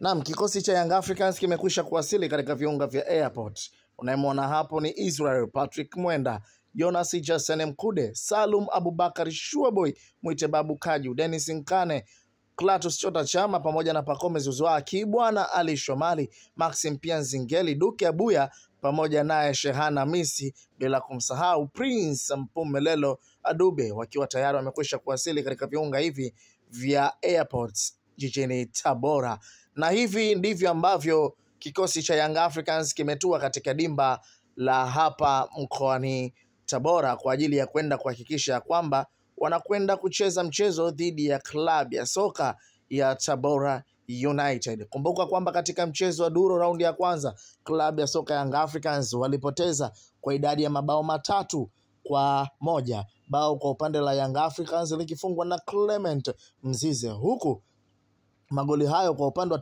Naam, kikosi cha Young Africans kimekwisha kuwasili katika viunga vya airport. Unayemwona hapo ni Israel Patrick Mwenda, Jonas Jasen Mkude, Salum Abubakar Shuaboy, Mwite Babu Kaju, Dennis Nkane, Klatus Chota Chama pamoja na Pacome Zouzoua, Kibwana Ali Shomali, Maxim Pianzingeli, Duke Abuya pamoja naye Shehana Misi, bila kumsahau Prince Mpumelelo Adube, wakiwa tayari wamekwisha kuwasili katika viunga hivi vya airports jijini Tabora. Na hivi ndivyo ambavyo kikosi cha Young Africans kimetua katika dimba la hapa mkoani Tabora kwa ajili ya kwenda kuhakikisha kwamba wanakwenda kucheza mchezo dhidi ya klabu ya soka ya Tabora United. Kumbuka kwamba katika mchezo wa duro raundi ya kwanza, klabu ya soka Young Africans walipoteza kwa idadi ya mabao 3-1. Bao kwa upande la Young Africans likifungwa na Clement Mzize, huku magoli hayo kwa upande wa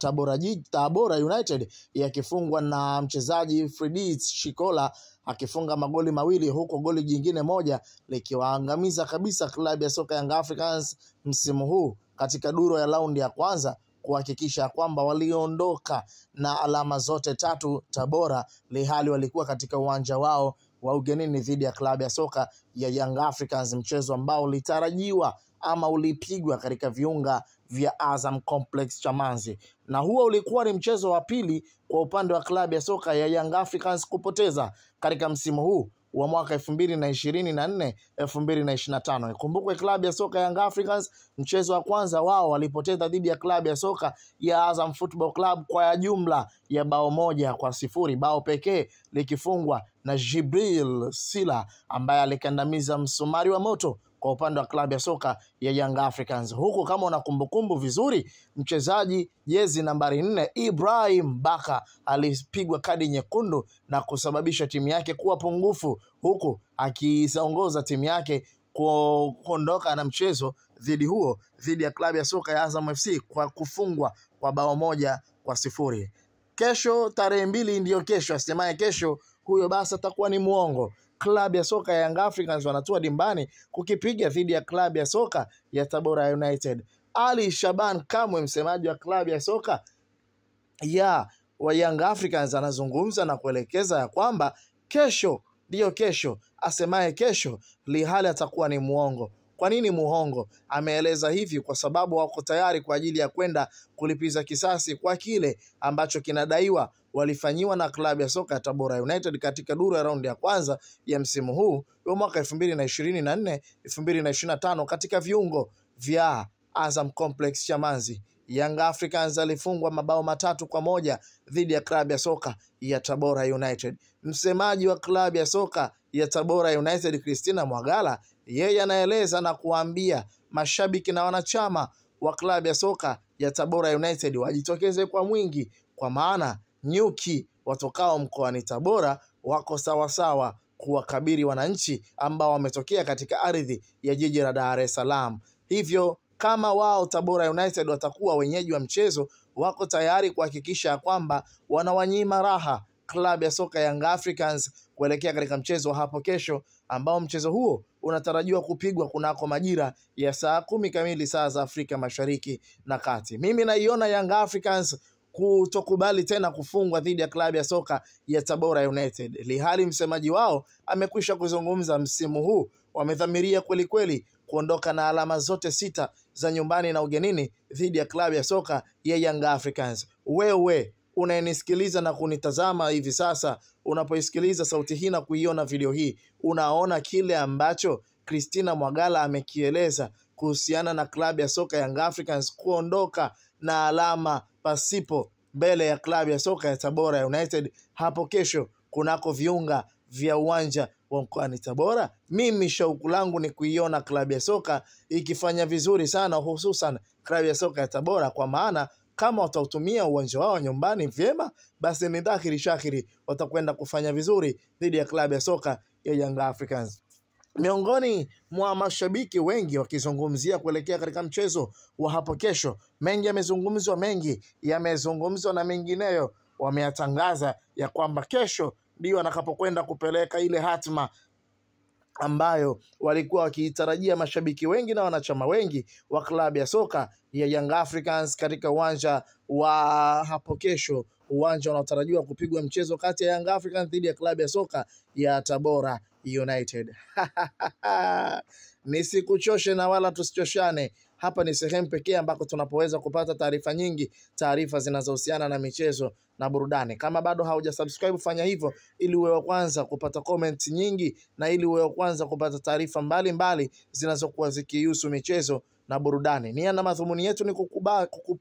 Tabora United yakifungwa na mchezaji Fredis Shikola akifunga magoli mawili, huko goli jingine moja likiwaangamiza kabisa klabu ya soka Young Africans msimu huu katika duro ya raundi ya kwanza, kuhakikisha kwamba waliondoka na alama zote tatu Tabora, lihali walikuwa katika uwanja wao wa ugenini dhidi ya klabu ya soka ya Young Africans, mchezo ambao ulitarajiwa ama ulipigwa katika viunga vya Azam Complex Chamazi. Na huo ulikuwa ni mchezo wa pili kwa upande wa klabu ya soka ya Young Africans kupoteza katika msimu huu wa mwaka 2024-2025. Ikumbukwe klabu ya soka Young Africans mchezo wa kwanza wao walipoteza dhidi ya klabu ya soka ya Azam Football Club kwa jumla ya bao 1-0, bao pekee likifungwa na Jibril Sila ambaye alikandamiza msumari wa moto kwa upande wa klabu ya soka ya Young Africans. Huku kama unakumbukumbu vizuri, mchezaji jezi nambari 4 Ibrahim Baka alipigwa kadi nyekundu na kusababisha timu yake kuwa pungufu, huku akiiongoza timu yake kuondoka na mchezo dhidi ya klabu ya soka ya Azam FC kwa kufungwa kwa bao 1-0. Kesho tarehe 2 ndiyo kesho, asemaye kesho huyo basi atakuwa ni muongo. Klabu ya soka ya Young Africans wanatua dimbani kukipiga dhidi ya klabu ya soka ya Tabora United. Ali Shaban Kamwe, msemaji wa klabu ya soka ya Young Africans, anazungumza na kuelekeza ya kwamba kesho ndiyo kesho, asemaye kesho lihali atakuwa ni muongo. Kwa nini muongo? Ameeleza hivi kwa sababu wako tayari kwa ajili ya kwenda kulipiza kisasi kwa kile ambacho kinadaiwa walifanyiwa na klabu ya soka ya Tabora United katika duru ya raundi ya kwanza ya msimu huu wa mwaka 2024-2025 katika viungo vya Azam Complex Chamazi. Young Africans alifungwa mabao 3-1 dhidi ya klabu ya soka ya Tabora United. Msemaji wa klabu ya soka ya Tabora United Christina Mwagala, yeye anaeleza na kuambia mashabiki na wanachama wa klabu ya soka ya Tabora United wajitokeze kwa mwingi, kwa maana nyuki watokao mkoani Tabora wako sawasawa kuwakabiri wananchi ambao wametokea katika ardhi ya jiji la Dar es Salaam. Hivyo kama wao Tabora United watakuwa wenyeji wa mchezo, wako tayari kuhakikisha kwamba wanawanyima raha klabu ya soka Young Africans kuelekea katika mchezo hapo kesho, ambao mchezo huo unatarajiwa kupigwa kunako majira ya saa 10 kamili saa za Afrika Mashariki na Kati. Mimi naiona Young Africans kutokubali tena kufungwa dhidi ya klabu ya soka ya Tabora United, lihali msemaji wao amekwisha kuzungumza msimu huu wamedhamiria kweli kweli kuondoka na alama zote 6 za nyumbani na ugenini dhidi ya klabu ya soka ya Young Africans. Wewe unayenisikiliza na kunitazama hivi sasa, unapoisikiliza sauti hii na kuiona video hii, unaona kile ambacho Christina Mwagala amekieleza kuhusiana na klabu ya soka Young Africans kuondoka na alama pasipo mbele ya klabu ya soka ya Tabora United hapo kesho kunako viunga vya uwanja wa mkoani Tabora? Mimi shauku langu ni kuiona klabu ya soka ikifanya vizuri sana, hususan klabu ya soka ya Tabora, kwa maana kama watautumia uwanja wao nyumbani vyema, basi ni dhahiri shahiri watakwenda kufanya vizuri dhidi ya klabu ya soka ya Young Africans. Miongoni mwa mashabiki wengi wakizungumzia kuelekea katika mchezo wa hapo kesho, mengi yamezungumzwa na mengineyo wameyatangaza ya kwamba kesho ndio atakapokwenda kupeleka ile hatima ambayo walikuwa wakiitarajia mashabiki wengi na wanachama wengi wa klabu ya soka ya Young Africans katika uwanja wa hapo kesho, uwanja unaotarajiwa kupigwa mchezo kati ya Young Africans dhidi ya klabu ya soka ya Tabora United. Nisikuchoshe na wala tusichoshane. Hapa ni sehemu pekee ambako tunapoweza kupata taarifa nyingi, taarifa zinazohusiana na michezo na burudani. Kama bado haujasubscribe, fanya hivyo ili uwe wa kwanza kupata comment nyingi na ili uwe wa kwanza kupata taarifa mbalimbali zinazokuwa zikihusu michezo na burudani. Nia na madhumuni yetu ni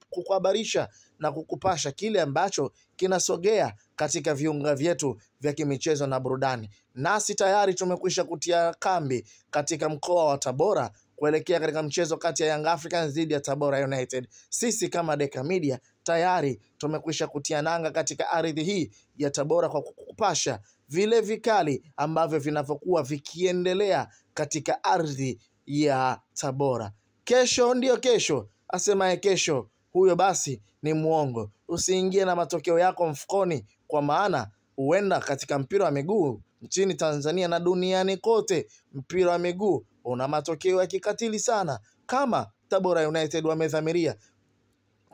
kukuhabarisha na kukupasha kile ambacho kinasogea katika viunga vyetu vya kimichezo na burudani. Nasi tayari tumekwisha kutia kambi katika mkoa wa Tabora kuelekea katika mchezo kati ya Young Africans dhidi ya Tabora United. Sisi kama Deka Media tayari tumekwisha kutia nanga katika ardhi hii ya Tabora kwa kukupasha vile vikali ambavyo vinavyokuwa vikiendelea katika ardhi ya Tabora. Kesho ndio kesho, asemaye kesho huyo basi ni muongo. Usiingie na matokeo yako mfukoni, kwa maana huenda katika mpira wa miguu nchini Tanzania na duniani kote, mpira wa miguu una matokeo ya kikatili sana. Kama Tabora United wamedhamiria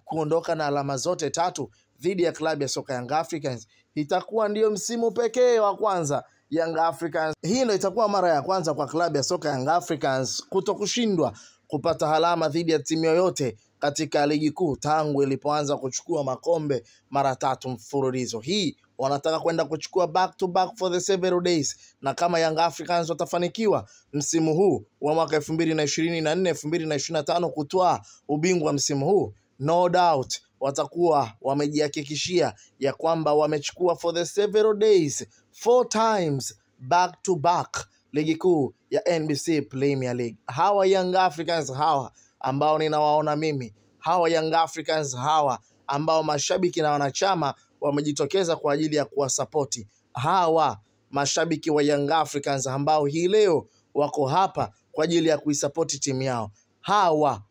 kuondoka na alama zote 3 dhidi ya klabu ya soka Young Africans, itakuwa ndio msimu pekee wa kwanza Young Africans. Hii ndio itakuwa mara ya kwanza kwa klabu ya soka Young Africans kutokushindwa kupata alama dhidi ya timu yoyote katika ligi kuu tangu ilipoanza kuchukua makombe mara 3 mfululizo. Hii wanataka kwenda kuchukua back to back for the several days, na kama Young Africans watafanikiwa msimu huu wa mwaka 2024-2025 kutoa ubingwa msimu huu, no doubt watakuwa wamejihakikishia ya kwamba wamechukua for the several days 4 times back to back ligi kuu ya NBC Premier League. Hawa Young Africans hawa ambao ninawaona mimi, hawa Young Africans hawa ambao mashabiki na wanachama wamejitokeza kwa ajili ya kuwasapoti, hawa mashabiki wa Young Africans ambao hii leo wako hapa kwa ajili ya kuisapoti timu yao, hawa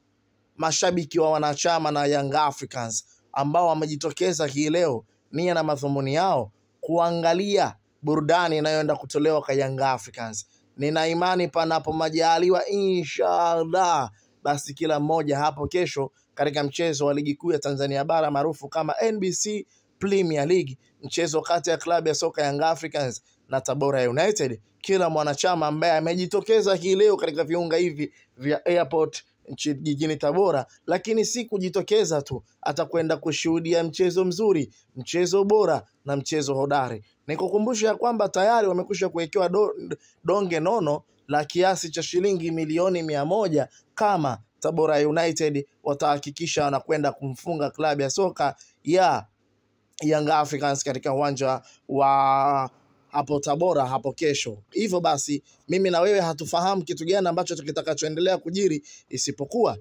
mashabiki wa wanachama na Young Africans ambao wamejitokeza hii leo, nia na madhumuni yao kuangalia burudani inayoenda kutolewa kwa Young Africans. Nina imani panapo majaliwa inshallah, basi kila mmoja hapo kesho katika mchezo wa ligi kuu ya Tanzania bara maarufu kama NBC Premier League, mchezo kati ya klabu ya soka Young Africans na Tabora United, kila mwanachama ambaye amejitokeza hii leo katika viunga hivi vya airport jijini Tabora, lakini si kujitokeza tu, atakwenda kushuhudia mchezo mzuri, mchezo bora na mchezo hodari. Nikukumbusha kwamba tayari wamekwisha kuwekewa donge nono la kiasi cha shilingi milioni 100 kama Tabora United watahakikisha wanakwenda kumfunga klabu ya soka ya Young Africans katika uwanja wa hapo Tabora hapo kesho. Hivyo basi mimi na wewe hatufahamu kitu gani ambacho kitakachoendelea kujiri, isipokuwa